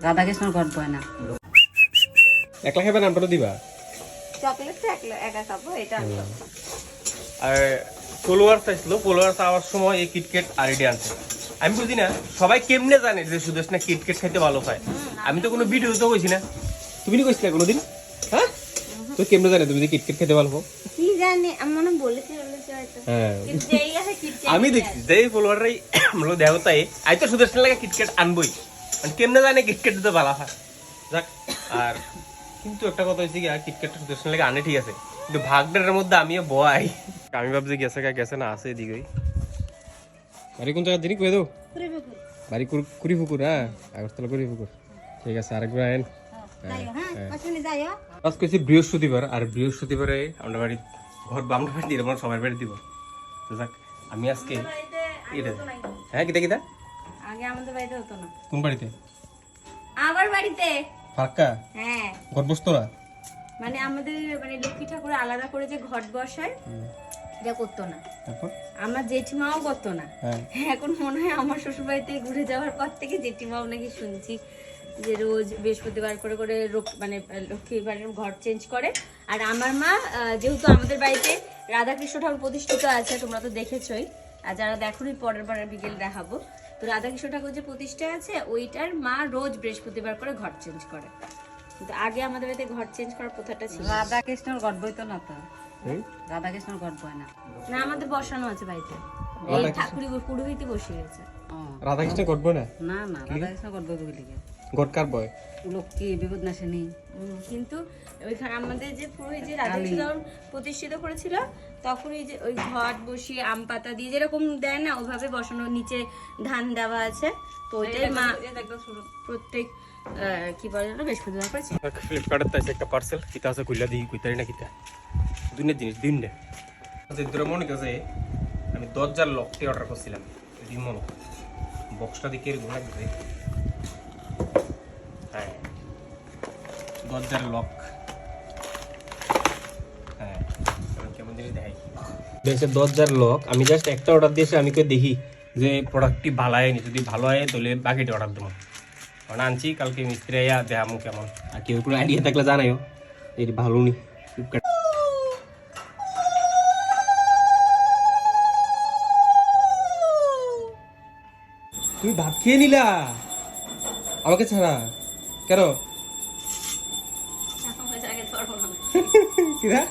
রাধাকৃষ্ণ ঘট বয় না। একলা খাবে নামটা দিবা চকলেট তো একা খাবো, এটা আমি খাবো। আর ফলোয়ার্স আসলো, ফলোয়ার্স আওয়ার সময় এই কিটকেট আইডিয়া আনছে। আমি বুঝি না সবাই কেমনে জানে যে সুদেশ না কিটকেট খাইতে ভালো পায়। আমি তো কোনো ভিডিও তো কইছি না, তুমি কইছিলে কোনোদিন? হ্যাঁ, তো কেমনে জানে তুমি যে কিটকেট খেতে ভালো পাও? কি জানি, আমি মনে বলেছি হয়তো। হ্যাঁ, কিন্তু যেই আছে কিটকেট আমি দেখছি যে ফলোয়াররাই আমরা দেখো তাই আই তো সুদেশ লাগে কিটকেট আনবই, মানে কেমনে জানে কিটকেট দিতে ভালো হয়। যাক, আর কিন্তু একটা কথা হয়েছে কি, কিটকেট সুদেশ লাগে আনে ঠিক আছে, কিন্তু ভাগডারের মধ্যে আমিও বয়। আমি ভাবছি গেছে না আছে এদিকেই। বাড়ি কোন জায়গা দিনই কয়ে দেবো? বাড়ি কুড়িপুকুর। হ্যাঁ, আগরতলা কুড়িপুকুর। ঠিক আছে, আরেকবার আইন। আজ কইছি বৃহস্পতিবার, আর বৃহস্পতিবারে আমরা বাড়ি ঘর আমরা বাড়ি দিব, সবার বাড়ি দিব। তো যাক, আমি আজকে এটা হ্যাঁ কিতা আগে আমাদের বাড়িতে হতো না। কোন বাড়িতে? আমার বাড়িতে। ফাঁকা হ্যাঁ, ঘর বসতো না, মানে আমাদের মানে লক্ষ্মী ঠাকুর আলাদা করে যে ঘট বসায় এটা করতো না। তারপর আমার জেঠিমাও করতো না। হ্যাঁ, এখন মনে হয় আমার শ্বশুর বাড়িতে ঘুরে যাওয়ার পর থেকে জেঠিমাও নাকি শুনছি যে রোজ বৃহস্পতিবার করে করে মানে লক্ষ্মী বাড়ির ঘর চেঞ্জ করে। আর আমার মা যেহেতু আমাদের বাড়িতে রাধাকৃষ্ণ ঠাকুর প্রতিষ্ঠিত আছে, তোমরা তো দেখেছোই, আর যারা দেখোনি পরের বার বিকেল দেখাবো। তো রাধাকৃষ্ণ ঠাকুর যে প্রতিষ্ঠা আছে ওইটার মা রোজ বৃহস্পতিবার করে ঘর চেঞ্জ করে। কিন্তু আগে আমাদের বাড়িতে ঘর চেঞ্জ করার প্রথাটা ছিল। রাধাকৃষ্ণর ঘট বই তো না তো, রাধাকৃষ্ণর ঘট বয় না। না, আমাদের বসানো আছে বাড়িতে, এই ঠাকুরি পুরোহিতই বসিয়ে গেছে। রাধাকৃষ্ণ ঘটবো না? না না, রাধাকৃষ্ণ ঘট বই বলি ঘটকার বয় লক্ষ্মী বিপদ নাশিনী। কিন্তু ওইখানে আমাদের যে পুরোহিত যে রাধাকৃষ্ণ যখন প্রতিষ্ঠিত করেছিল তখন এই যে ওই ঘট বসিয়ে আম পাতা দিয়ে যেরকম দেয় না ওইভাবে বসানো, নিচে ধান দেওয়া আছে। তো ওইটাই মা প্রত্যেক কি বলে না বৃহস্পতিবার করেছে। ফ্লিপকার্টের তাইছে একটা পার্সেল, কিতা আছে কইলা দিই কইতারি না কিতা দুনিয়ার জিনিস দিন না। আচ্ছা, তোরা মনে কাছে আমি 10,000 লকটি অর্ডার করছিলাম, দিন মনে বক্সটা দেখে এরকম লাগবে। হ্যাঁ, 10,000 লক। হ্যাঁ, কেমন জিনিস দেখাই দেখছে 10,000 লক। আমি জাস্ট একটা অর্ডার দিয়েছি, আমি কই দেখি যে প্রোডাক্টটি ভালো হয়নি, যদি ভালো হয় তাহলে বাকিটা অর্ডার দেবো। কারণ আনছি, কালকে মিস্ত্রি আইয়া দেখামো কেমন। আর কেউ কোনো আইডিয়া থাকলে জানাইও, এটি ভালো নি। ফ্লিপকার্ট তুমি ভাত খেয়ে নিলা আমাকে ছাড়া কেন? কিরা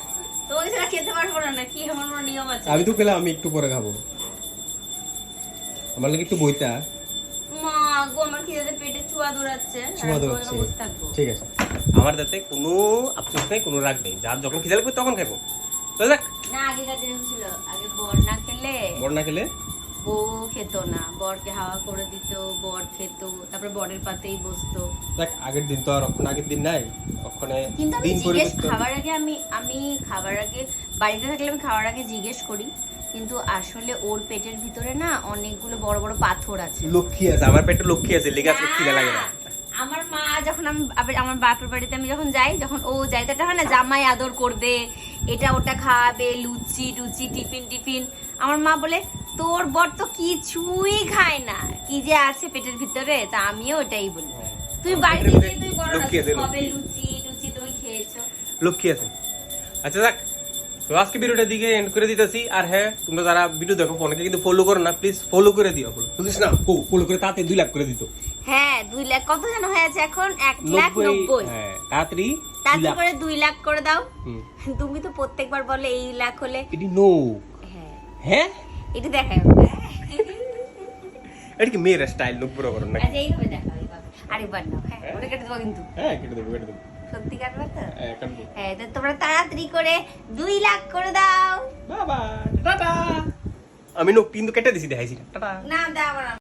তোমাকে ছাড়া খেতে পারবো না, কি এমন কোনো নিয়ম আছে? আমি তো পেলাম, আমি একটু পরে খাবো। আমার লাগে একটু বইটা। মা গো, আমার খিদেতে পেটে চুয়া দৌড়াচ্ছে। ঠিক আছে, আমার তাতে কোনো আফসোস নেই, কোনো রাগ নেই। যার যখন খিদে লাগবে তখন খাবো। তো দেখ না, আগেকার দিনে ছিল, আগে বর না খেলে বউ খেত না, বরকে হাওয়া করে দিত, বর খেত, তারপরে বরের পাতেই বসতো। দেখ আগের দিন তো আর এখন আগের দিন নাই, ওখানে কিন্তু আমি দিন জিজ্ঞেস পরিবর্তন। খাবার আগে আমি খাবার আগে বাড়িতে থাকলে আমি খাওয়ার আগে জিজ্ঞেস করি, কিন্তু আসলে ওর পেটের ভিতরে না অনেকগুলো বড় বড় পাথর আছে। লক্ষ্মী আছে, আমার পেটে লক্ষ্মী আছে, লেগে আছে, খিদে লাগে না। আমার মা যখন আমার বাপের বাড়িতে আমি যখন যাই, যখন ও যাই, তো হয় না জামাই আদর করবে, এটা ওটা খাওয়াবে, লুচি টুচি টিফিন। আমার মা বলে তোর বর তো কিছুই খায় না, কি যে আছে পেটের ভিতরে। তা আমিও ওটাই বলি, তুই বাড়িতে গিয়ে তুই বড় কবে লুচি টুচি তুমি খেয়েছো, লক্ষ্মী আছে। আচ্ছা যাক, তো আজকে ভিডিওটা দিকে এন্ড করে দিতেছি। আর হ্যাঁ, তোমরা যারা ভিডিও দেখো অনেকে কিন্তু ফলো করো না, প্লিজ ফলো করে দিও। বুঝিস না, ফলো করে তাতে 2 লাখ করে দিত। হ্যাঁ 2 লাখ কত যেন হয়েছে এখন, 1,90,000। হ্যাঁ, তাড়াতাড়ি তাতে করে 2 লাখ করে দাও। তুমি তো প্রত্যেকবার বলে এই লাখ হলে এটি নো। হ্যাঁ হ্যাঁ, এটা দেখাই এটা কি মেয়ের স্টাইল, লোক বড় করো না। আচ্ছা এইভাবে দেখাও, আরেকবার নাও। হ্যাঁ, ওটা কেটে দেবো কিন্তু। হ্যাঁ, কেটে দেবো। সত্যি কাটবে তো? হ্যাঁ, কাটবো। হ্যাঁ, তো তোমরা তাড়াতাড়ি করে 2 লাখ করে দাও। বাবা টাটা। আমি নো কিন্তু কেটে দিছি, দেখাইছি। টাটা। না দাও না।